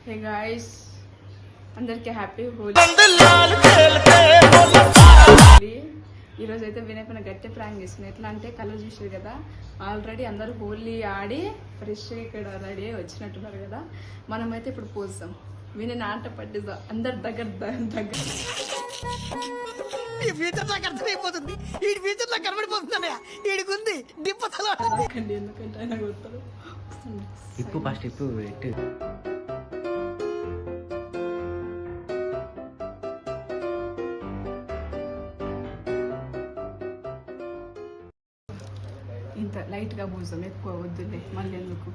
Hey guys, అందరికి happy Holi. ఈరోజు అయితే వినయ్ పైన గట్టి ప్రాంక్ చేసింది. ఎట్లా అంటే కలర్ చూసారు కదా, ఆల్రెడీ అందరూ హోలీ ఆడి ఫ్రెష్గా ఇక్కడ రెడీ అయ్యి వచ్చినట్టున్నారు కదా. మనమైతే ఇప్పుడు పోస్తాం. వినయ్ ఆట పట్టిద్దాం అందరి దగ్గర దగ్గర. ఈ ఫ్యూచర్ నాకు అర్థమైపోతుంది. ఈ ఫ్యూచర్ నాకు కనబడిపోతుందన్నయ్య. ఈడికుంది దిప్పతల. ఎందుకంటే ఆయన కొడతారు. ఇప్పు ఫస్ట్ ఇప్పు పెట్టు. ఇంత లైట్ గా పూసాం, ఎక్కువ వద్దులే మళ్ళీ ఎందుకు.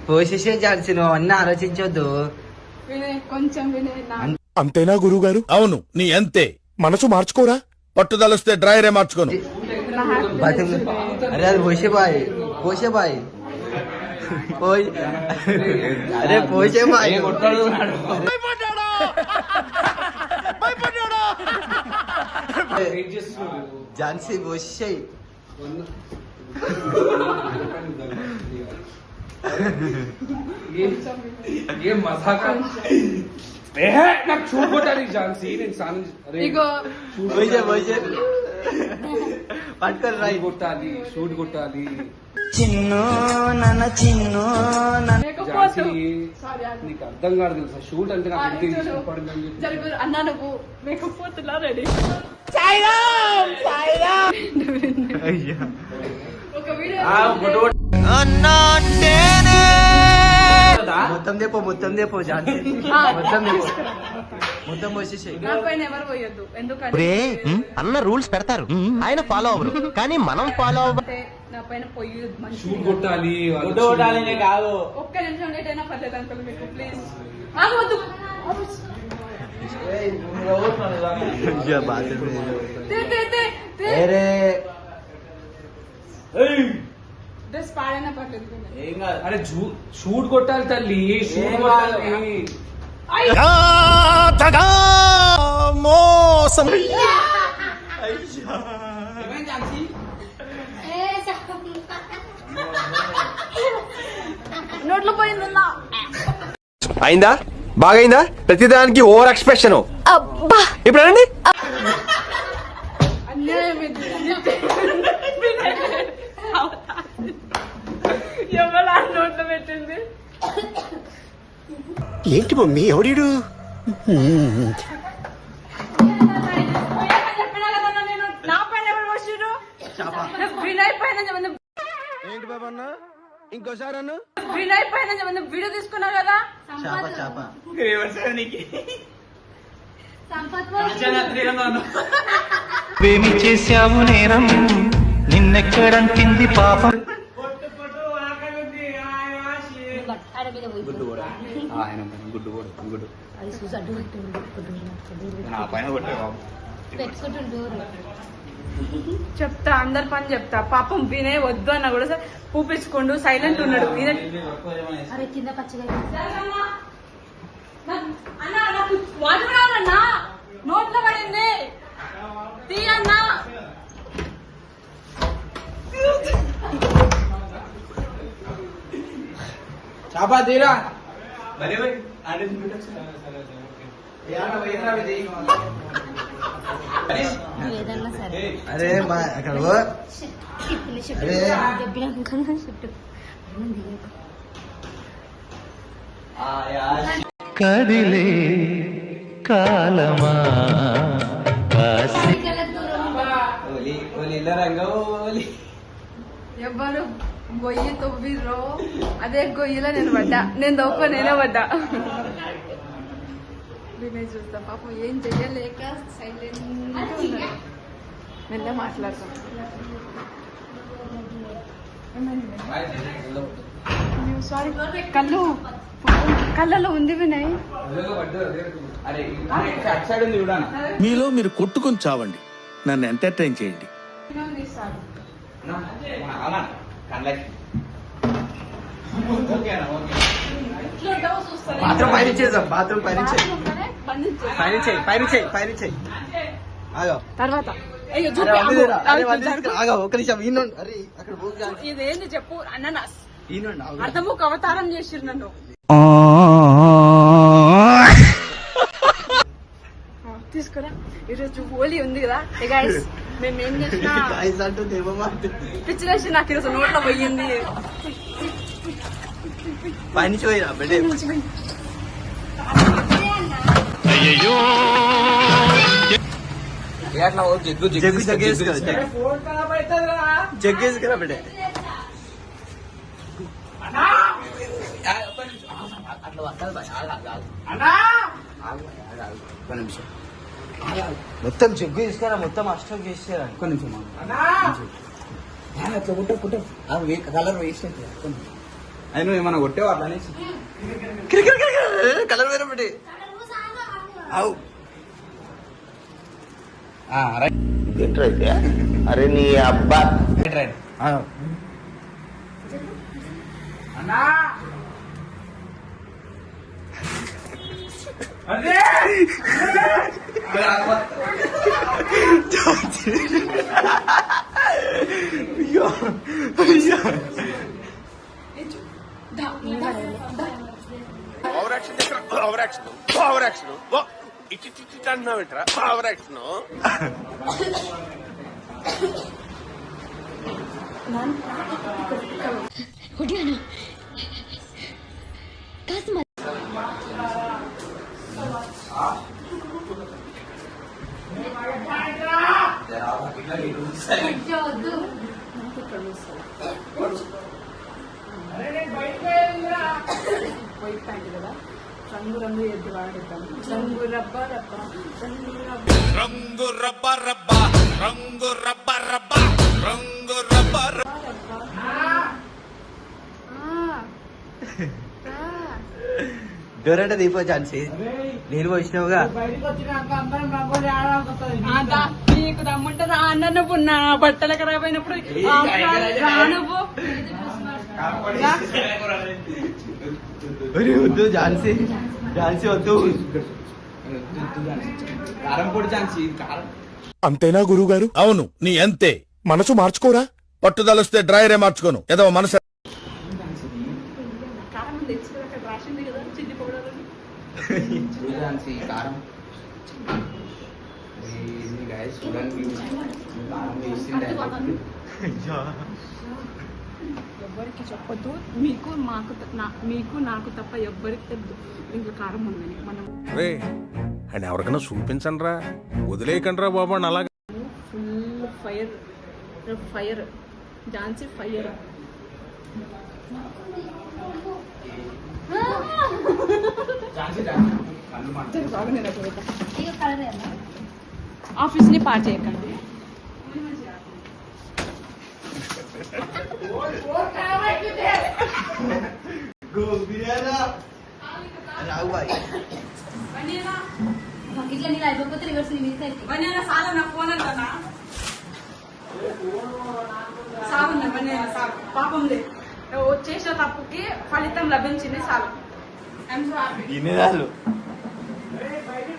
పోసేసే ఛాన్స్ నువ్వు అన్నీ ఆలోచించొద్దు. వినయ్ కొంచెం వినయ్ నా అంతేనా గురువు గారు? అవును, నీ అంతే. మనసు మార్చుకోరా, పట్టుదలొస్తే డ్రైరే మార్చుకోను. అరే అది పోసే బాయ్, పోసే బాయ్, పోయి అరే పోసే బాయ్. ఝాన్సీ పోసేసాయి. ये मजाक నాకు షూట్ కొట్టాలి ఝాన్సీ. నేను స్నానం పట్టుకొని రాయి కొట్టాలి, షూట్ కొట్టాలి. చిన్ను నన్న చిన్ను ఝాన్సీ నీకు అర్థం కాదు తెలుసా, షూట్ అంటే నాకు ఎంత ఇష్టపడిందని చెప్పి. అన్నా నువ్వు మేకప్ పోతున్నా రెడీ. ఒక వీడియో మొత్తం దేపో, మొత్తం దేపో ఝాన్సీ, మొత్తం దేపో, మొత్తం పోసేసాయి. నా పైన ఎవరు పోయొద్దు, ఎందుకంటే అన్న రూల్స్ పెడతారు, ఆయన ఫాలో అవ్వరు, కానీ మనం ఫాలో అవ్వ. నా పైన పొయ్యొద్దు. మంచి షూట్ కొట్టాలి, కాదు. ఒక్క నిమిషం లేట్ అయినా పర్లేదు అంకుల్, మీకు ప్లీజ్ ఆగవద్దు. డ్రెస్ పాడైనా పర్లేదు. అరే షూట్ కొట్టాలి తల్లి, షూట్ కొట్టాలి. మోసం. నోట్లో పోయిందన్నా. అయిందా? బాగైందా? ప్రతిదానికి ఓవర్ ఎక్స్ప్రెషన్. ఇప్పుడు అనండి. ఎవరు నోట్లో పెట్టింది? ఏంటి మమ్మీ ఎవడీడు? నా పైన ఎవరు వచ్చిర్రు? వినయ్ పైన ఏంటి బాబా అన్న, ఇంకోసారి అన్న. వినయ్ పైన వీడియో తీసుకున్నావు కదా. ఏమి చేశావు నేరం, నిన్నెక్కడంటింది పాపం. చెప్తా, అందరి పని చెప్తా. పాపం వినయ్ వద్దు అన్న కూడా పూపించుకోండు, సైలెంట్ ఉన్నాడు. అన్నా నోట్లో పడింది, తీయన్నా. చాపా తీరా. అరే అక్కడ కదిలే కాలమా ఎవరు గొయ్యి తవ్విర్రో అదే గొయ్యిలో నేను పడ్డా. నేను తవ్వుకో నేనే పడ్డా. వినయ్ చూస్తా పాపం ఏం చెయ్యలేక సైలెంట్ మెల్ల మాట్లాడతాం. సారీ, కళ్ళలో ఉంది వినయ్. మీలో మీరు కొట్టుకొని చావండి, నన్ను ఎంటర్టైన్ చేయండి. బాత్రూమ్ పైన బాత్రూమ్ పైన పైన చెయ్యి ఆగో తర్వాత అయ్యో అరే, చూపి, వంద తీరా. అరే, అమ్మో, వంద తీసుకురా. ఆగో, ఒక్క నిమిషం ఈయన- అరే అక్కడ పోగా ఇదేంది చెప్పు అన్ననాస్ ఈయన అర్థముకు అవతారం చేసిరు నన్ను తీసుకురా. ఈరోజు హోలీ ఉంది కదా గైస్, మేము ఏం చేసినా అంటూ పిచ్చిలేసి నాకు ఈరోజు నోట్లో పోయింది. పైన పోయినా బిడ్డ అట్లా జగ్గు జగ్గేసుకురా బిడ్డ ఒక్క నిమిషం మొత్తం జగ్గు తీసుకురా, మొత్తం అష్టం చేసారా. ఒక్క నిమిషం అట్లా కలర్ వేస్ట్ అది నువ్వు ఏమన్నా కొట్టేవా అట్లా అనేసి కలర్ వేరే బిడ్డ అవు అరే నీ అబ్బా ఓవర్ యాక్షన్ ఇట్టి అంటున్నావు ఏంట్రా ఓవర్ యాక్షన్. వైట్ ప్యాంట్ కదా, రంగు రంగు ఎద్దు వాడిద్దాం. రంగు రబ్బ రబ్బ రంగు రబ్బ రంగు రబ్బ రబ్బ రంగు రబ్బ డోరంటే దీపో ఛాన్సీ నేను వచ్చినావుగా. నీకు రమ్మంటే రా అన్న, నువ్వు నా బట్టలు ఖరాబ్ అయినప్పుడు రా నువ్వు. వద్దు ఝాన్సీ, ఝాన్సీ వద్దు. కారం పొడి ఛాన్సీ కారం. అంతేనా గురువు గారు? అవును, నీ అంతే. మనసు మార్చుకోరా, పట్టుదలొస్తే డ్రైరే మార్చుకోను. ఏదో మనసు కారం తెచ్చి అక్కడ రాసింది కదా చిల్లి పౌడర్ అని. ఝాన్సీ కారం చూడండి కారం వేసింది. ఎవ్వరికి చెప్పొద్దు, మీకు నాకు తప్ప ఎవ్వరికి తెలియదు ఇంట్లో కారం ఉందని. మనం రే అని ఎవరికైనా చూపించండి రా, వదిలేయకండి రా బాబు అని అలాగా. Full fire fire Jhansi fire. Office ని పాడు చేయకండి. ఇట్లా నీళ్ళు అయిపోతే రివర్స్ సార్ నా ఫోన్ అంటానా సార్ పాపం చేసిన తప్పుకి ఫలితం లభించింది సార్. ఇన్నిరాలు బయటికి